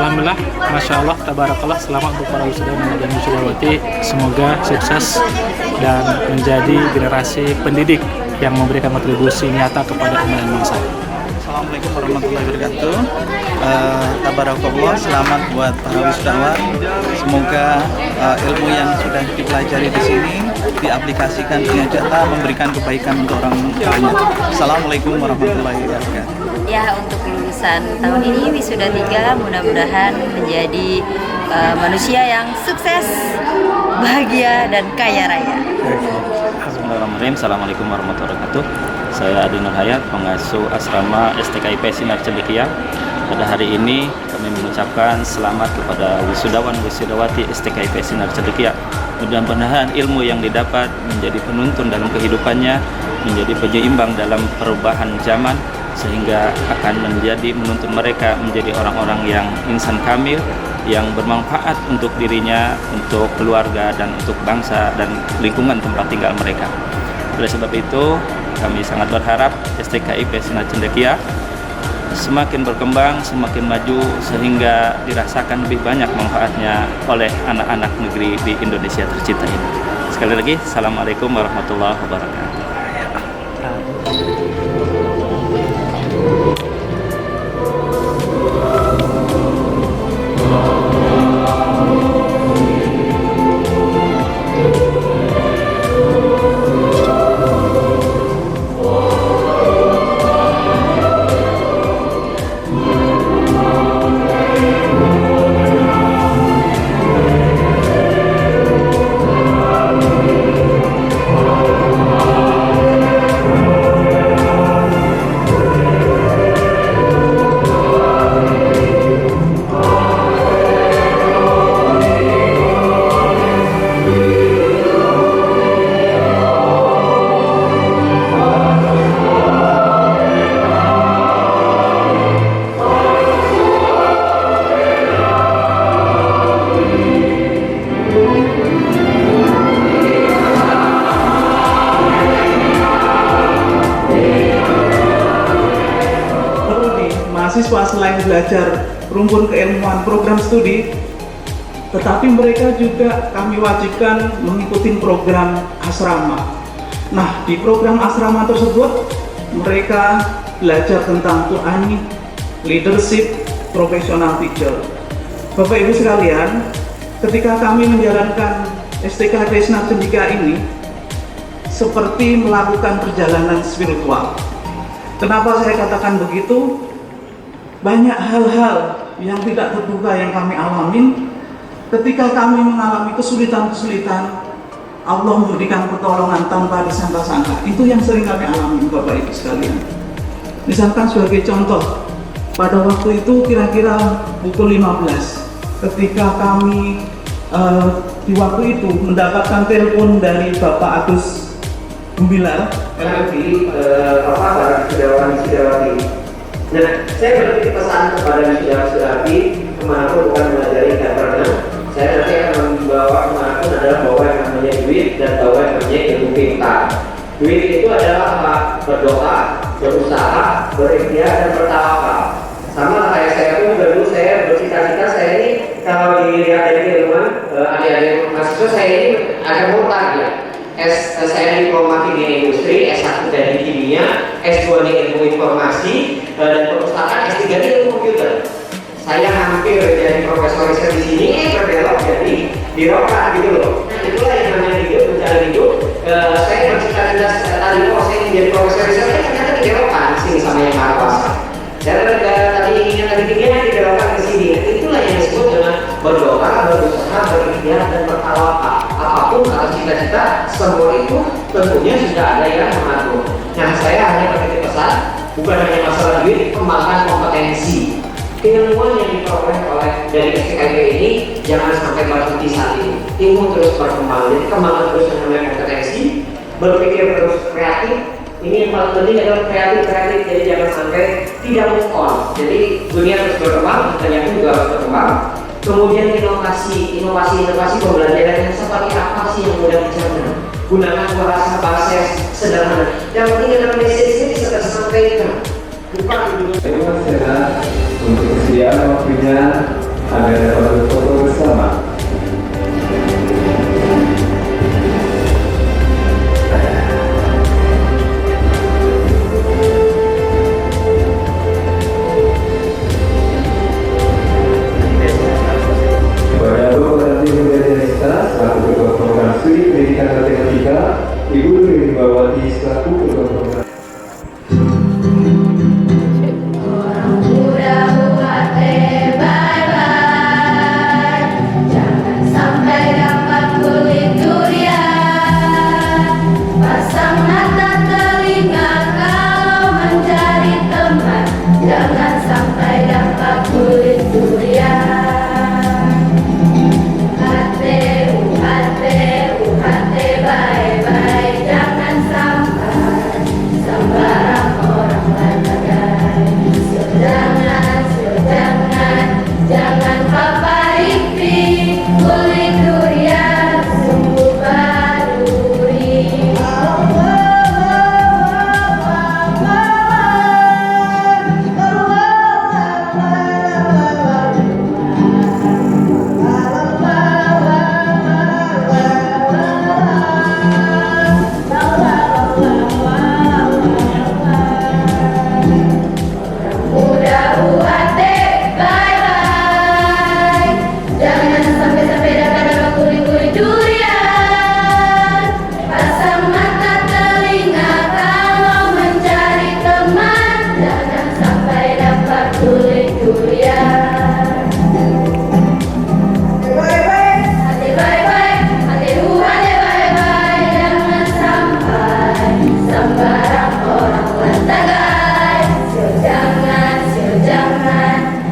Alhamdulillah, Masya Allah, Tabarakallah, selamat untuk para wisudawan dan wisudawati. Semoga sukses dan menjadi generasi pendidik yang memberikan kontribusi nyata kepada umat dan bangsa. Assalamualaikum warahmatullahi wabarakatuh. Tabarakallah, selamat buat para wisudawan. Semoga ilmu yang sudah dipelajari di sini diaplikasikan dengan nyata, memberikan kebaikan untuk orang banyak. Assalamualaikum warahmatullahi wabarakatuh. Ya, untuk lulusan tahun ini wisuda 3 mudah-mudahan menjadi manusia yang sukses, bahagia dan kaya raya. Bismillahirrahmanirrahim. Assalamualaikum warahmatullahi wabarakatuh. Saya Adi Nur Hayat, pengasuh asrama STKIP Sinar Cendekia. Pada hari ini kami mengucapkan selamat kepada wisudawan wisudawati STKIP Sinar Cendekia. Mudah-mudahan ilmu yang didapat menjadi penuntun dalam kehidupannya, menjadi penyeimbang dalam perubahan zaman, sehingga akan menjadi menuntun mereka menjadi orang-orang yang insan kamil, yang bermanfaat untuk dirinya, untuk keluarga, dan untuk bangsa dan lingkungan tempat tinggal mereka. Oleh sebab itu, kami sangat berharap STKIP Sinar Cendekia semakin berkembang, semakin maju, sehingga dirasakan lebih banyak manfaatnya oleh anak-anak negeri di Indonesia tercinta ini. Sekali lagi, Assalamualaikum warahmatullahi wabarakatuh. Mahasiswa selain belajar rumpun keilmuan program studi, tetapi mereka juga kami wajibkan mengikuti program asrama. Nah, di program asrama tersebut mereka belajar tentang Qur'ani, leadership, professional teacher. Bapak Ibu sekalian, ketika kami menjalankan STKIP Sinar Cendekia ini seperti melakukan perjalanan spiritual. Kenapa saya katakan begitu? Banyak hal-hal yang tidak terduga yang kami alamin. Ketika kami mengalami kesulitan-kesulitan, Allah memberikan pertolongan tanpa disangka-sangka. Itu yang sering kami alami, Bapak Ibu sekalian. Misalkan sebagai contoh, pada waktu itu kira-kira pukul 15, ketika kami di waktu itu mendapatkan telepon dari Bapak Agus Gumilar, LLB, para wisudawan-wisudawati. Nah, saya bertitip pesan kepada wisudawan-wisudawati kemanapun bukan mengajari governance. Saya nanti akan membawa kemanapun adalah bawa yang namanya duit dan bawa yang namanya ilmu pintar. Duit itu adalah berdoa, berusaha, berikhtiar dan bertawakal. Sama kayak saya pun dulu saya bercita-cita saya ini kalau dilihat dari ilmuwan adik-adik mahasiswa saya ini agak murtad ya. Saya diploma di industri, S1 dari kimia, S2 di ilmu informasi dan perpustakaan, S3 di ilmu komputer. Saya hampir jadi profesor riset di sini, berbelok jadi birokrat gitu loh. Nah, itulah yang namanya hidup, mencari hidup. Saya bercita-cita tadi kalau saya ingin jadi profesor riset, saya ternyata dibelokkan di sini sama yang maha kuasa. Saya tadi ingin tadi tingginya dibelokkan ke sini. Itulah yang disebut dengan berdoa, berusaha, berikhtiar dan bertawakal. Apapun atas cita-cita, semua itu tentunya sudah ada yang mengatur. Nah, saya hanya bertitip pesan, bukan hanya masalah duit, kembangkan kompetensi. Ilmuwan yang diperoleh oleh dari STKIP ini jangan sampai berhenti saat ini. Ilmu terus berkembang, jadi kembangkan terus yang namanya kompetensi, berpikir terus kreatif. Ini yang paling penting adalah kreatif, jadi jangan sampai tidak move on. Jadi dunia terus berkembang, kita pun juga harus berkembang. Kemudian inovasi pembelajaran yang seperti apa sih yang mudah dicerna. Gunakan bahasa yang sederhana. Yang penting adalah message-nya bisa tersampaikan. Bukan Terima kasih untuk kesediaan waktunya.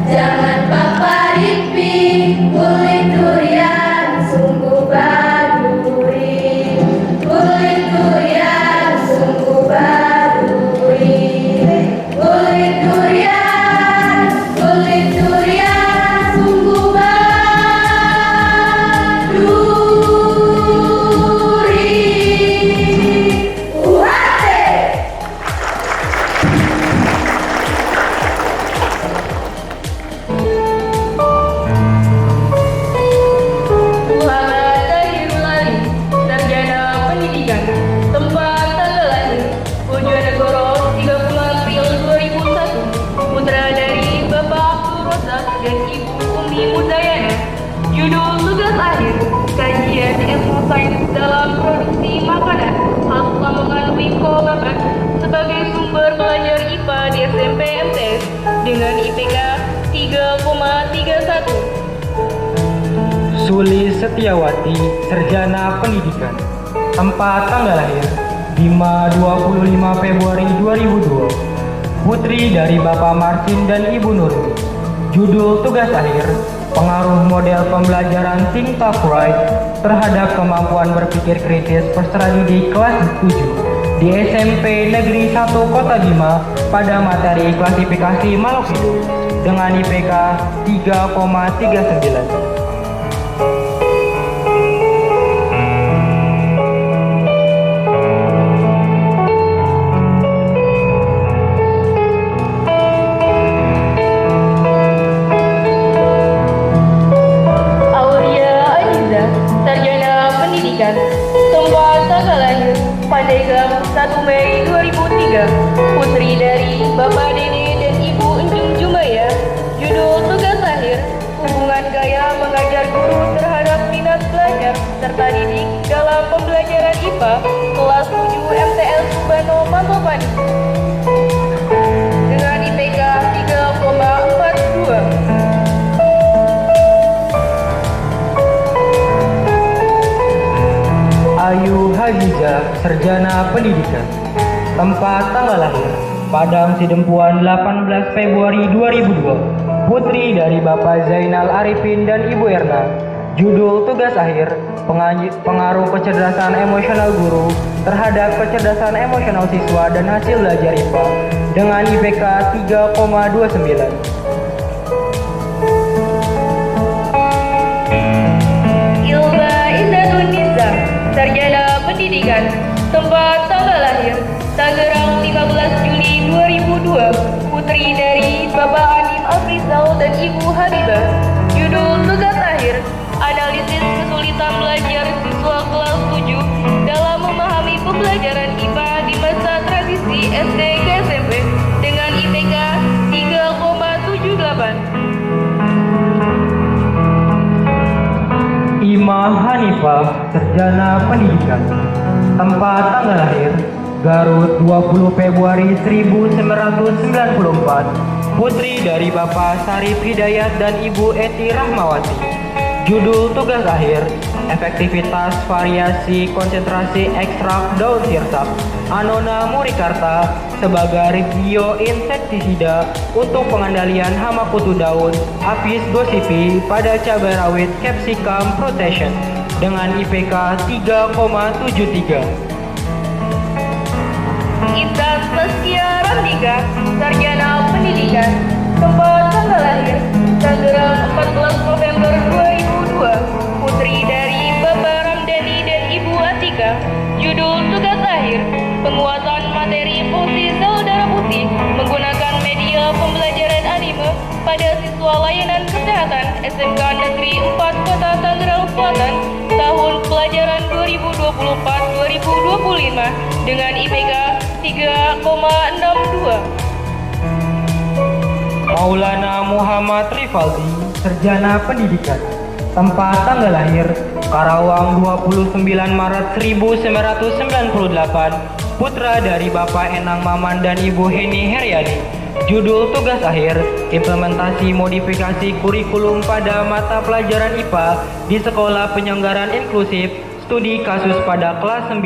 Jangan paparippi, kulit durian sungguh baduri. Kulit durian sungguh baduri. Kulit durian sungguh baduri. Uhate! Muhammad Tahirul Ali, sarjana pendidikan, tempat tanggal lahir Bojonegoro 30 April 2001, putra dari Bapak Abdul Razak dan Ibu Umi Mudayana. Judul tugas akhir, kajian ilmu sains dalam produksi makanan harus mengandung komakan sebagai sumber belajar IPA di SMP MTS dengan IPK 3,31. Suli Setiawati, sarjana pendidikan, tempat tanggal lahir 25 Februari 2002, putri dari Bapak Martin dan Ibu Nurul. Judul tugas akhir, pengaruh model pembelajaran Think Talk Right terhadap kemampuan berpikir kritis peserta didik kelas 7 di SMP Negeri 1 Kota Bima pada materi klasifikasi makhluk hidup dengan IPK 3,39. Aulia Aliza, sarjana pendidikan, tempat tanggal lahir Pandeglang 1 Mei 2003, putri dari Bapak Dede dan Ibu Enjung Jumaya. Judul tugas akhir, hubungan gaya mengajar guru terhadap minat belajar serta didik dalam pembelajaran IPA kelas 7 MTL Subano Mantopani dengan IPK 3,42. Ayu Hajiza, sarjana pendidikan, tempat tanggal lahir Padang Sidempuan 18 Februari 2002, putri dari Bapak Zainal Arifin dan Ibu Erna. Judul tugas akhir, pengaruh kecerdasan emosional guru terhadap kecerdasan emosional siswa dan hasil belajar IPA dengan IPK 3,29. Ilba Izzatun Nizam, sarjana pendidikan, tempat tanggal lahir Tangerang 15 Juni 2002, putri dari Bapak Anim Afrizal dan Ibu Habibah. Judul tugas akhir, analisis kesulitan belajar siswa kelas 7 dalam memahami pembelajaran IPA di masa transisi SD ke SMP dengan IPK 3,78. Ima Hanifah, sarjana pendidikan, tempat tanggal lahir Garut 20 Februari 1994, putri dari Bapak Sarif Hidayat dan Ibu Eti Rahmawati. Judul tugas akhir, efektivitas variasi konsentrasi ekstrak daun sirsak Anona muricarta sebagai bioinsektisida untuk pengendalian hama kutu daun Apis gossypi pada cabai rawit Capsicum protection dengan IPK 3,73. Intan Saskia Ramdika, sarjana pendidikan, tempat tanggal lahir Tangerang 14 November 2002, putri dari Bapak Ramdhani dan Ibu Atika. Judul tugas akhir, penguatan materi fungsi sel darah putih menggunakan media pembelajaran anime pada siswa layanan kesehatan SMK Negeri 4 Kota Tangerang Selatan tahun pelajaran 2024-2025 dengan IPK 3,62. Maulana Muhammad Rifaldi, sarjana pendidikan, tempat tanggal lahir Karawang 29 Maret 1998, putra dari Bapak Enang Maman dan Ibu Heni Heryani. Judul tugas akhir, implementasi modifikasi kurikulum pada mata pelajaran IPA di Sekolah Penyelenggaraan Inklusif, studi kasus pada kelas 9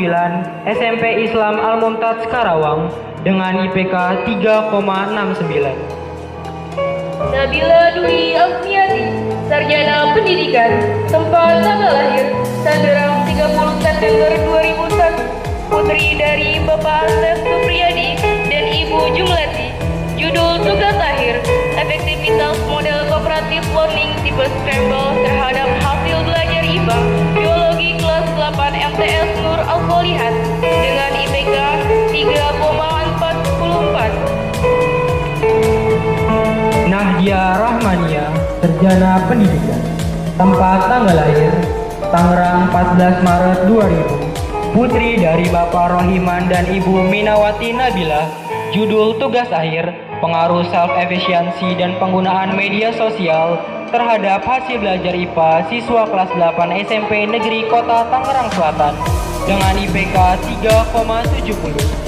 SMP Islam Al-Mumtaz Karawang dengan IPK 3,69. Nabila Dwi Afniati, Sarjana Pendidikan, tempat tanggal lahir Tangerang 30 September 2001, putri dari Bapak Asep Supriyadi dan Ibu Jumlati. Judul tugas akhir, efektivitas model kooperatif learning tipe scramble terhadap hasil belajar IPA Biologi kelas 8 MTS Nur Al-Solihat dengan IPK 3,44. Nahdia Rahmania, Sarjana Pendidikan, tempat tanggal lahir Tangerang 14 Maret 2000, putri dari Bapak Rohiman dan Ibu Minawati Nabila. Judul tugas akhir, pengaruh self-efisiensi dan penggunaan media sosial terhadap hasil belajar IPA siswa kelas 8 SMP Negeri Kota Tangerang Selatan dengan IPK 3,70.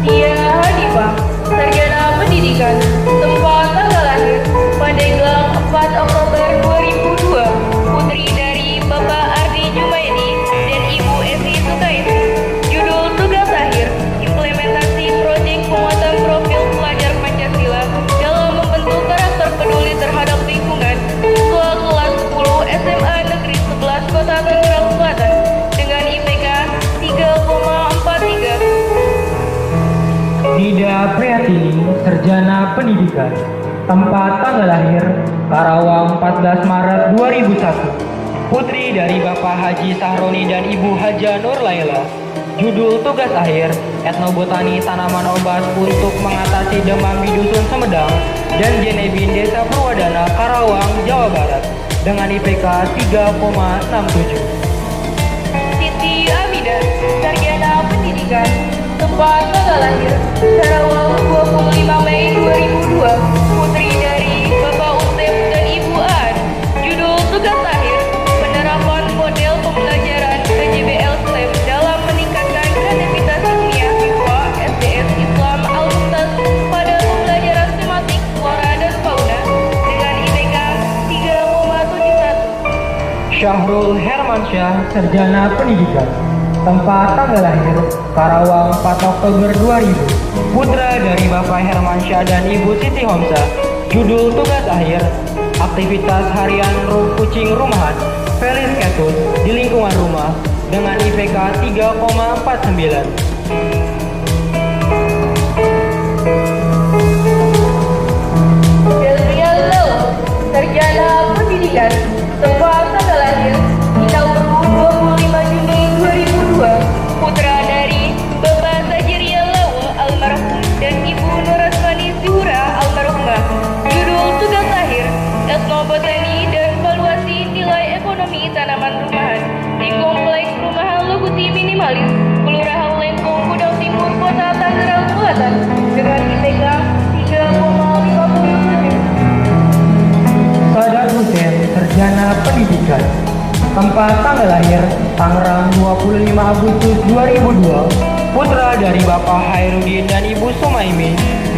Tia Hanifah, Sarjana Pendidikan, tempat tanggal lahir Pandeglang 4 Oktober 2002, putri dari Bapak Ardi Jumaidi dan Ibu Esi Sukaisi. Judul tugas akhir, implementasi proyek penguatan profil pelajar Pancasila dalam membentuk karakter peduli terhadap lingkungan siswa kelas 10 SMA Negeri 11 Kota Tangerang Selatan dengan IPK 3,43. Dida Priatini, Sarjana Pendidikan, tempat tanggal lahir Karawang 14 Maret 2001, putri dari Bapak Haji Sahroni dan Ibu Haja Nur Laila. Judul tugas akhir, etnobotani tanaman obat untuk mengatasi demam di Dusun Semedang dan Jenebin Desa Purwadana, Karawang, Jawa Barat dengan IPK 3,67. Siti Amida, Sarjana Pendidikan, tempat tanggal lahir Karawang 25 Mei 2002, putri dari Bapak Utep dan Ibu Aan. Judul tugas akhir, penerapan model pembelajaran KJBL STEM dalam meningkatkan kreativitas dunia siswa SDS Islam Al-Mumtaz pada pembelajaran tematik flora dan fauna dengan IPK 3,71. Syahrul Hermansyah, Sarjana Pendidikan, tempat tanggal lahir Karawang 4 Oktober 2000, putra dari Bapak Hermansyah dan Ibu Siti Homsa. Judul tugas akhir, aktivitas harian kucing rumahan Felis Catus di lingkungan rumah dengan IPK 3,49. Delrian Lau, Sarjana Pendidikan, tempat tanggal lahir Inauru 25 Juni 2002, putra dari Bapak Sajiria Lawa almarhum dan Ibu Nurasmani Zuhra almarhumah. Judul tugas akhir, etnobotani dan valuasi nilai ekonomi tanaman rumahan di Kompleks Perumahan Loguti Minimalis, Kelurahan Lengkong, Gudang Timur, Kota Tangerang Selatan dengan IPK 3,57. Sadat Hussein, Sarjana Pendidikan, tempat tanggal lahir Tangerang 25 Agustus 2002, putra dari Bapak Hairudin dan Ibu Sumaimi.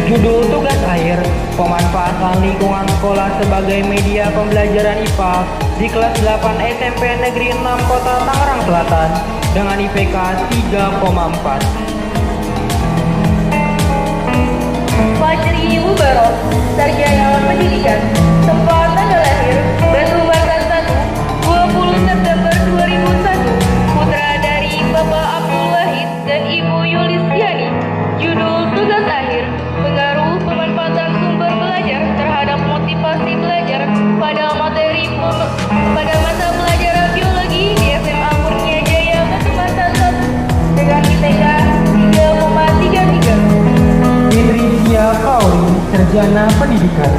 Judul tugas akhir, pemanfaatan lingkungan sekolah sebagai media pembelajaran IPA di kelas 8 SMP Negeri 6 Kota Tangerang Selatan dengan IPK 3,4. Fajri Mubarok, Sarjana Pendidikan, tempat tanggal lahir Batu Bata 1, 20 September 2001, putra dari Bapak Abdul Wahid dan Ibu Yulisiani. Judul tugas akhir, pengaruh pemanfaatan sumber belajar terhadap motivasi belajar pada mata pelajaran biologi di SMA Kurnia Jaya Batu Bata 1 dengan IPK 3,33. Idrisia Kauri, Sarjana Pendidikan,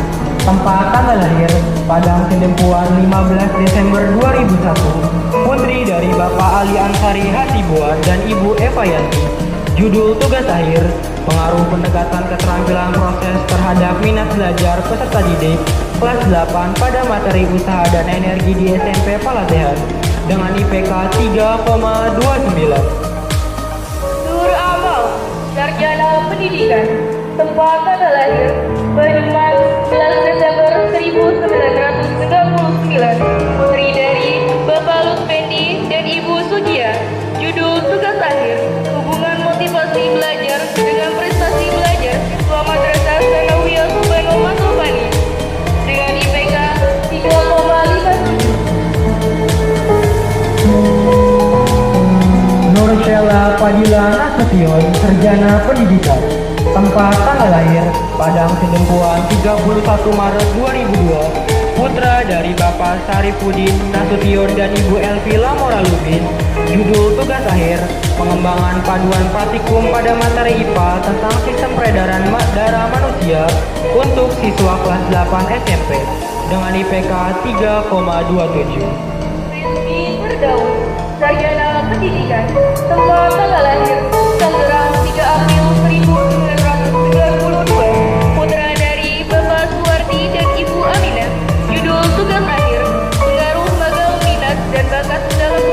tempat tanggal lahir Padang Kedempuan 15 Desember 2001, putri dari Bapak Ali Ansari Hasibuan dan Ibu Eva Yanti. Judul tugas akhir, pengaruh pendekatan keterampilan proses terhadap minat belajar peserta didik kelas 8 pada materi usaha dan energi di SMP Palatehan dengan IPK 3,29. Nur Amal, Sarjana Pendidikan, tempat tanggal lahir Banyumas 11 Desember 1999, putri dari Bapak Lutfendi dan Ibu Sujia. Judul tugas akhir, hubungan motivasi belajar dengan prestasi belajar siswa madrasah Nasution, Sarjana Pendidikan. Tempat tanggal lahir, Padang Sidempuan 31 Maret 2002. Putra dari Bapak Sarifudin Nasution dan Ibu Elvi Lamora Lubis. Judul tugas akhir, pengembangan paduan praktikum pada materi IPA tentang sistem peredaran darah manusia untuk siswa kelas 8 SMP dengan IPK 3,27. Rizky Firdaus, Sarjana Pendidikan. Tempat tanggal lahir, Tangerang 3 April 1992. Putra dari Bapak Suwardi dan Ibu Aminah. Judul tugas akhir, pengaruh magang minat dan bakat dalam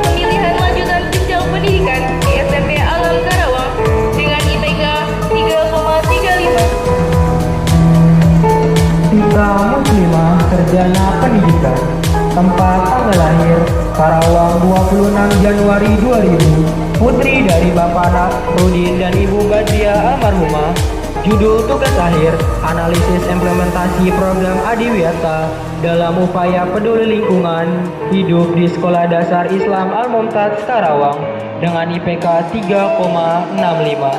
pemilihan lanjutan jenjang pendidikan di SMP Alam Karawang dengan IPK 3,35. Tika Muslimah, Sarjana Pendidikan. Tempat tanggal lahir, Karawang 26 Januari 2000. Putri dari Bapak Nasrudin dan Ibu Badriah almarhumah. Judul tugas akhir, analisis implementasi program Adiwiyata dalam upaya peduli lingkungan hidup di Sekolah Dasar Islam Al-Mumtaz Karawang dengan IPK 3,65.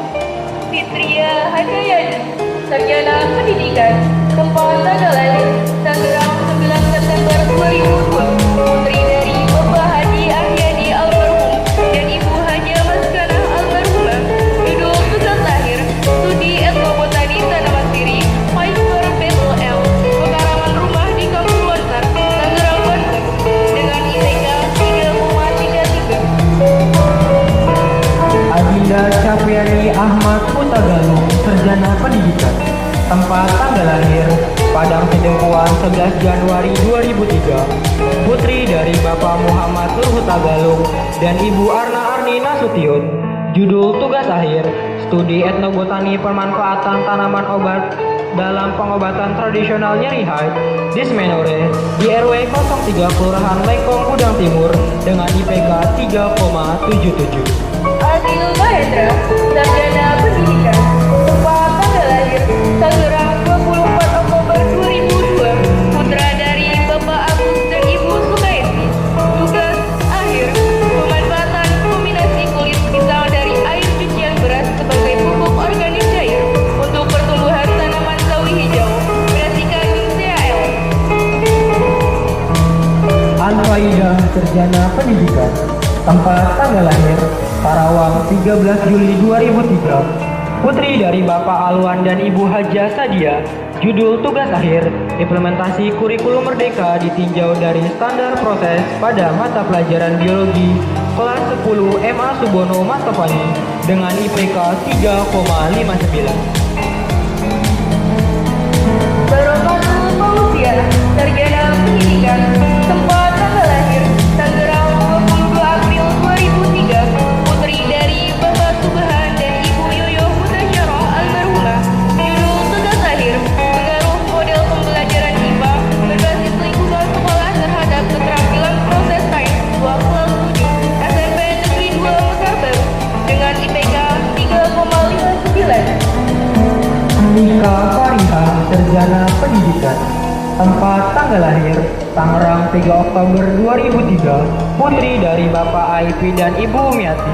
Fitria Hadayani, Sarjana Pendidikan. Tempat tanggal lahir, Tangerang 9 September 2002. Putri dari Bapak Haji Ahyadi almarhum dan Ibu Haja Maskanah almarhumah. Judul tugas akhir, studi etnobotani tanaman sirih, Pfizer Betel L, pekarangan rumah di Kampung Lontar, Tangerang, Banten dengan IPK 3,33. Adinda Syafiani Ahmad Putagalung, Sarjana Pendidikan. Tempat tanggal lahir, Padang Sidempuan 11 Januari 2003. Putri dari Bapak Muhammad Hutagalung dan Ibu Arna Arni Nasution. Judul tugas akhir, studi etnobotani pemanfaatan tanaman obat dalam pengobatan tradisional nyeri haid, dysmenorrhea di RW 03 Kelurahan Lekong, Kudang Timur dengan IPK 3,77. Adil Mahendra, Sarjana Pendidikan. Tempat tanggal lahir, Tangerang 24 Oktober 2002. Putra dari Bapak Agus dan Ibu Sukaisi. Tugas akhir, pemanfaatan kombinasi kulit pisang dari air cucian beras sebagai pupuk organik cair untuk pertumbuhan tanaman sawi hijau berdasarkan CAL. Al-Faidah, Sarjana Pendidikan. Tempat tanggal lahir, Karawang 13 Juli 2003. Putri dari Bapak Alwan dan Ibu Haja Sadia. Judul tugas akhir, implementasi kurikulum merdeka ditinjau dari standar proses pada mata pelajaran biologi kelas 10 MA Subono Mastofani dengan IPK 3,59. Barokatul Mauludiyah, Sarjana Pendidikan. Tempat tanggal lahir, Tangerang 22 April 2003. Putri dari Bapak Subhan dan Ibu Yoyo Mutasyarah almarhumah. Judul tugas akhir, pengaruh model pembelajaran IPA berbasis lingkungan sekolah terhadap keterampilan proses sains siswa kelas 7 SMP Negeri 2 Mekar Baru dengan IPK 3,59. Nika Fariha, Sarjana Pendidikan. Tempat tanggal lahir, Tangerang 3 Oktober 2003. Putri dari Bapak Aifi dan Ibu Umiati.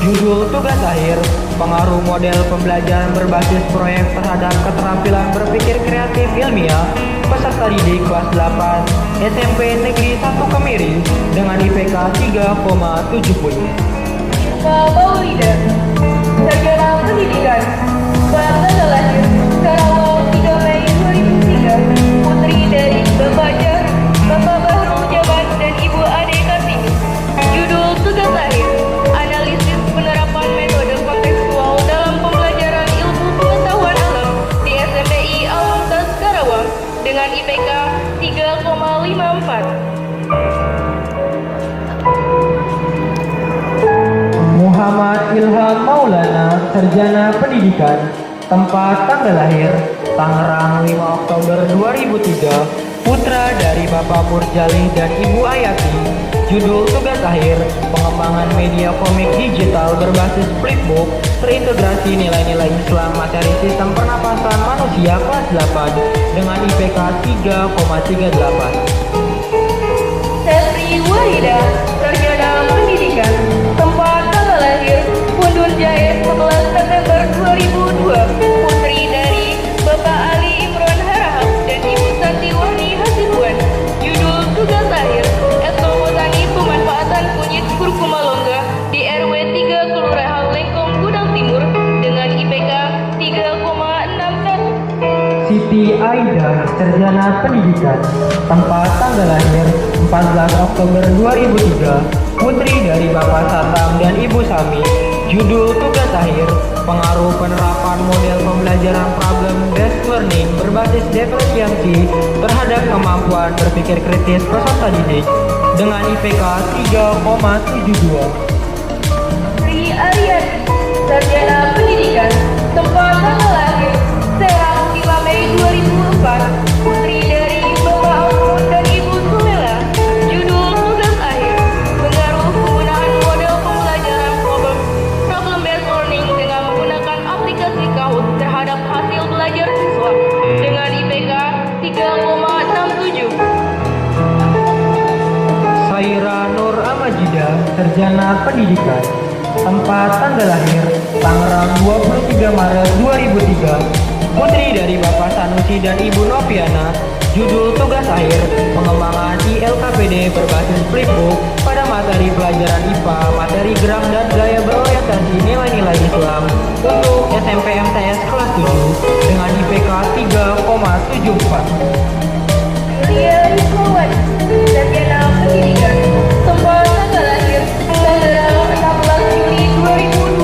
Judul tugas akhir, pengaruh model pembelajaran berbasis proyek terhadap keterampilan berpikir kreatif ilmiah peserta didik kelas 8 SMP Negeri 1 Kemiri dengan IPK 3,70. Pak Maulida, Sarjana Pendidikan. Tanggal lahir, Karawang 3 Mei 2003. Putri dari Bapak Jar, Bapak Bahru Jabat dan Ibu Ade Kartini. Judul tugas akhir, analisis penerapan metode kontekstual dalam pembelajaran ilmu pengetahuan alam di SMPI Al-Mumtaz Karawang dengan IPK 3,54. Muhammad Ilham Maulana, Sarjana Pendidikan. Tempat tanggal lahir, Tangerang 5 Oktober 2003. Putra dari Bapak Murjali dan Ibu Ayati. Judul tugas akhir, pengembangan media komik digital berbasis flipbook terintegrasi nilai-nilai Islam materi sistem pernapasan manusia kelas 8 dengan IPK 3,38. Setri Wahida, Sarjana Pendidikan. Tempat tanggal lahir, Pundun Jaya Siti Aida, Sarjana Pendidikan, tempat tanggal lahir 14 Oktober 2003, putri dari Bapak Satam dan Ibu Sami. Judul tugas akhir, pengaruh penerapan model pembelajaran problem-based learning berbasis diferensiasi terhadap kemampuan berpikir kritis peserta didik dengan IPK 3,72. Sri Aryani, Sarjana Pendidikan, tempat tanggal lahir Serang 5 Mei 2004, putri dari Bapak Amun dan Ibu Sumela. Judul tugas akhir, pengaruh penggunaan model pembelajaran problem-based learning dengan menggunakan aplikasi Kahoot terhadap hasil belajar siswa dengan IPK 3,67. Saira Nur Amajida, Sarjana Pendidikan, tempat tanggal lahir Tangerang 23 Maret 2003, putri dari Bapak Sanusi dan Ibu Noviana. Judul tugas akhir, pengembangan ILKPD berbasis flipbook pada materi pelajaran IPA, materi gerak dan gaya berorientasi nilai-nilai Islam untuk SMP MTS kelas 7 dengan IPK 3,74. Yulia Rizwawati, Sarjana Pendidikan, tempat tanggal lahir tanggal 16 Juli 2002,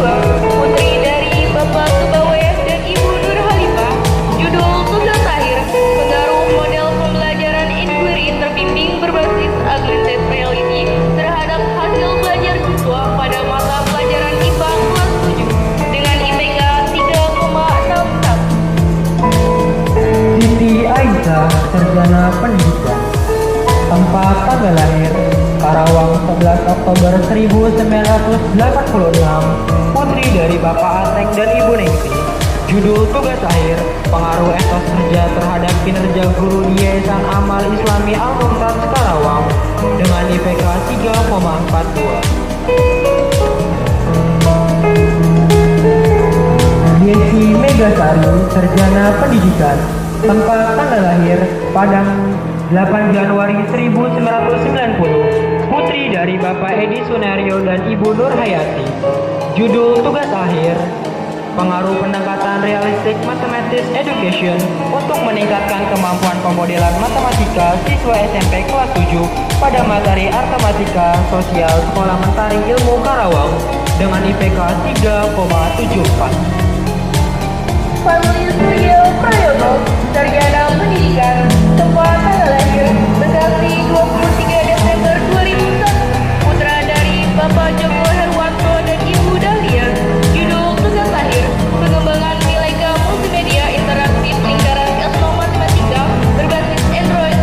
putri dari Bapak Subawayah dan Ibu Nur Halifah. Judul tugas akhir, pengaruh model pembelajaran inquiry terbimbing berbasis augmented reality terhadap hasil belajar siswa pada mata pelajaran IPA kelas 7 dengan IPK 3,61. Siti Aisyah, Sarjana Pendidikan, tempat tanggal lahir Karawang 11 Oktober 1986, putri dari Bapak Ateng dan Ibu Nengsi. Judul tugas akhir, pengaruh etos kerja terhadap kinerja guru di Yayasan Amal Islami Al-Mumtaz Karawang dengan IPK 3,42. Yesi Megasari, Sarjana Pendidikan, tempat tanggal lahir Padang 8 Januari 1990, putri dari Bapak Edi Sunario dan Ibu Nur Hayati. Judul tugas akhir, pengaruh pendekatan realistik mathematics education untuk meningkatkan kemampuan pemodelan matematika siswa SMP kelas 7 pada materi Artematika Sosial Sekolah Mentari Ilmu Karawang dengan IPK 3,74. Fadli Suryo Prayogo, Sarjana Pendidikan, tempat tanggal lahir Bekasi 23 Desember 2001, putra dari Bapak Joko Herwanto dan Ibu Dahlia. Judul tugas akhir, pengembangan nilai multimedia interaktif lingkaran ilmu matematika berbasis Android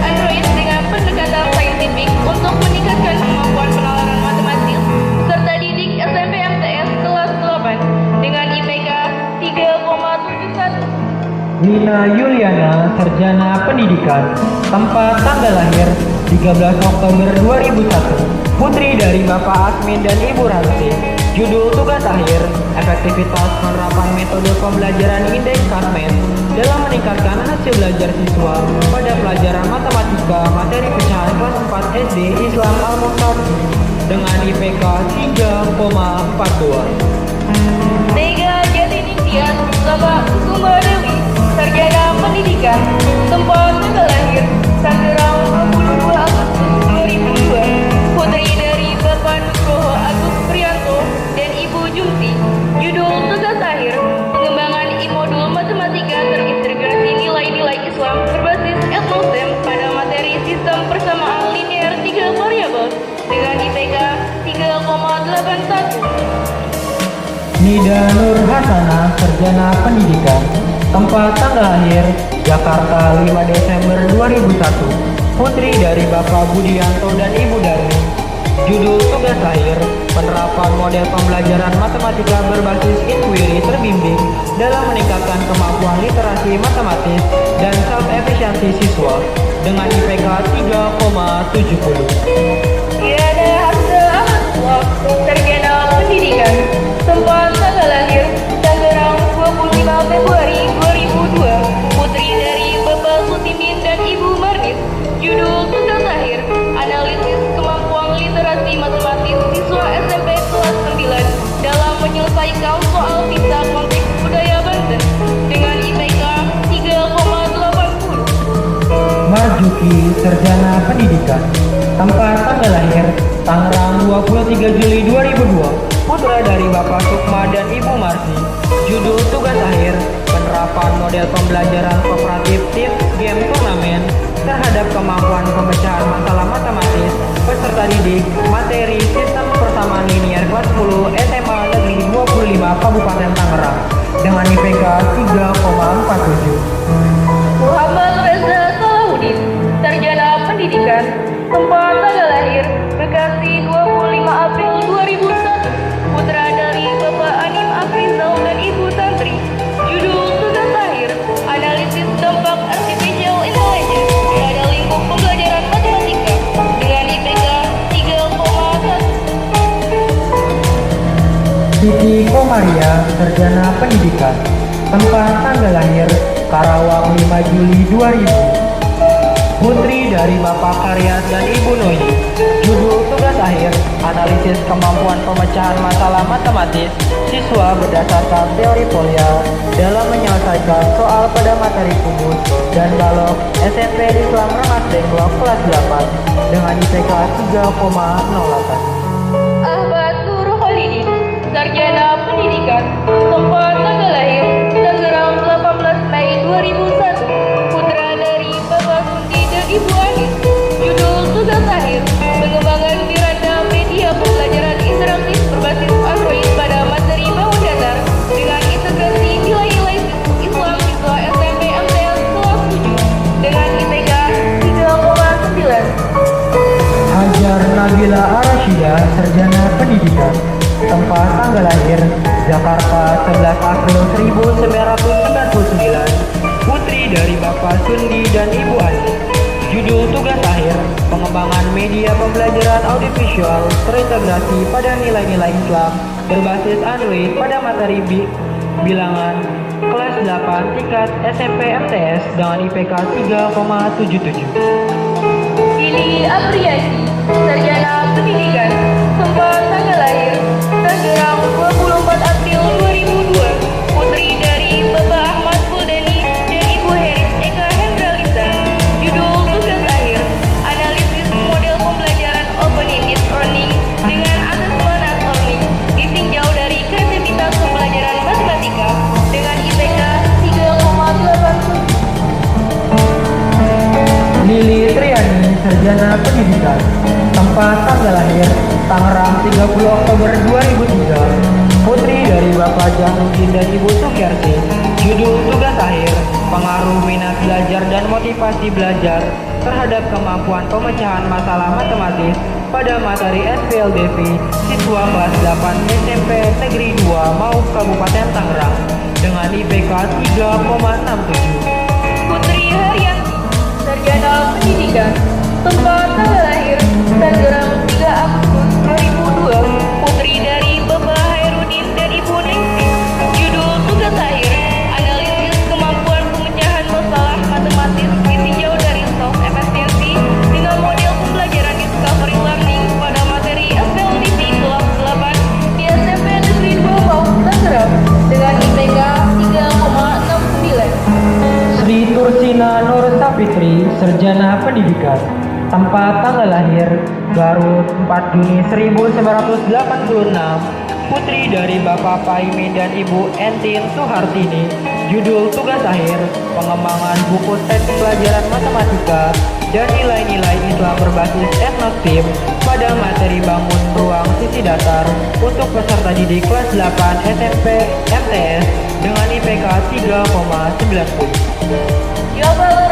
dengan pendekatan saintifik untuk meningkatkan kemampuan penalaran matematis serta didik SMP MTS kelas 8 dengan IPK 3,71. Lina Yuliana, Sarjana Pendidikan, tempat tanggal lahir 13 Oktober 2001, putri dari Bapak Asmin dan Ibu Ranti. Judul tugas akhir, efektivitas penerapan metode pembelajaran indeks Karmen dalam meningkatkan hasil belajar siswa pada pelajaran matematika materi pecahan kelas 4 SD Islam Al-Mumtaz dengan IPK 3,42. Tega Jatiningsih, Bapak Kusuma Dewi, Sarjana Pendidikan, tempat tanggal lahir Tangerang 22 Agustus 2002, putri dari Bapak Nugroho Agus Prianto dan Ibu Jumti. Judul tugas akhir, pengembangan modul matematika terintegrasi nilai-nilai Islam berbasis etnosem pada materi sistem persamaan linear 3 variabel dengan IPK 3,81. Nida Nur Hasana, Sarjana Pendidikan, tempat tanggal lahir Jakarta 5 Desember 2001, putri dari Bapak Budianto dan Ibu Darmi. Judul tugas akhir, penerapan model pembelajaran matematika berbasis inquiry terbimbing dalam meningkatkan kemampuan literasi matematis dan self-efisiensi siswa dengan IPK 3,70. Yana Hafsa Ahmad, Sarjana Pendidikan, tempat tanggal lahir Tangerang 25 Februari 2002, putri dari Bapak Sutimin dan Ibu Marnis. Judul tugas akhir, analisis kemampuan literasi matematis siswa SMP kelas 9 dalam menyelesaikan soal PISA konteks budaya Banten dengan IPK 3,8. Suzuki, Sarjana Pendidikan. Tempat tanggal lahir Tangerang 23 Juli 2002. Putra dari Bapak Sukma dan Ibu Marsi. Judul tugas akhir penerapan model pembelajaran kooperatif tim game turnamen terhadap kemampuan pemecahan masalah matematis peserta didik materi sistem persamaan linier kelas 10 SMA Negeri 25 Kabupaten Tangerang dengan IPK 3,47. Muhammad Reza Salahuddin, Sarjana Pendidikan, tempat tanggal lahir Bekasi 25 April 2001, putra dari Bapak Anim Afrizal dan Ibu Tantri. Judul tugas akhir analisis dampak artificial intelligence pada lingkup pembelajaran matematika dengan IPK 3,1. Siti Komaria, Sarjana Pendidikan. Tempat tanggal lahir Karawang 5 Juli 2000. Putri dari Bapak Karyat dan Ibu Noi. Judul tugas akhir analisis kemampuan pemecahan masalah matematis siswa berdasarkan teori Polya dalam menyelesaikan soal pada materi kubus dan balok SMP Islam Rengas Dengklok kelas 8 dengan IPK 3,08. Ahmad Nur Khalidin, Sarjana Pendidikan, tempat tanggal lahir Tangerang 18 Mei 2001, putra dari Bapak Sundi dan Ibu Anis. Judul tugas akhir pengembangan Miranda media pembelajaran interaktif berbasis Android pada materi bangun datar dengan integrasi nilai-nilai Islam siswa SMP MTS kelas 7 dengan IPK 3,9. Hajar Nabila Arashida, Sarjana Pendidikan. Tempat tanggal lahir Jakarta 11 April 1999. Putri dari Bapak Sundi dan Ibu Ani. Judul tugas akhir pengembangan media pembelajaran audiovisual terintegrasi pada nilai-nilai Islam berbasis Android pada materi bilangan kelas 8 tingkat SMP MTS dengan IPK 3,77. Lili Apriyasi, Sarjana Pendidikan, tempat tanggal lahir Tangerang 24 April 2002, putri dari Bapak Ahmad Kuldani dan Ibu Heris Eka Hendralisa. Judul tugas akhir analisis model pembelajaran open-ended learning dengan assessment learning ditinjau dari kreativitas pembelajaran matematika dengan IPK 3,87. Lili Triani, Sarjana Pendidikan. Tempat tanggal lahir Tangerang 30 Oktober 2003. Putri dari Bapak Jahnudin dan Ibu Sukiyarti. Judul tugas akhir pengaruh minat belajar dan motivasi belajar terhadap kemampuan pemecahan masalah matematis pada materi SPLDV siswa kelas 8 SMP Negeri 2 Mau Kabupaten Tangerang dengan IPK 3,67. Putri Haryanti, Sarjana Pendidikan, tempat tanggal lahir Tangerang 3 Agustus 2002, putri dari Bapak Hairudin dan Ibu Ningsi. Judul tugas akhir analisis kemampuan pemecahan masalah matematis ditinjau dari soft efisiensi dengan model pembelajaran discovery learning pada materi SPLDV kelas 8 di SMP Negeri 2 Mau Tangerang dengan IPK 3,69. Sri Tursina Nur Sapitri, Sarjana Pendidikan. Tempat tanggal lahir Garut 4 Juni 1986. Putri dari Bapak Paimin dan Ibu Entin Suhartini. Judul tugas akhir pengembangan buku teks pelajaran matematika dan nilai-nilai Islam berbasis etnostim pada materi bangun ruang sisi datar untuk peserta didik kelas 8 SMP MTS dengan IPK 3,90. Jawaban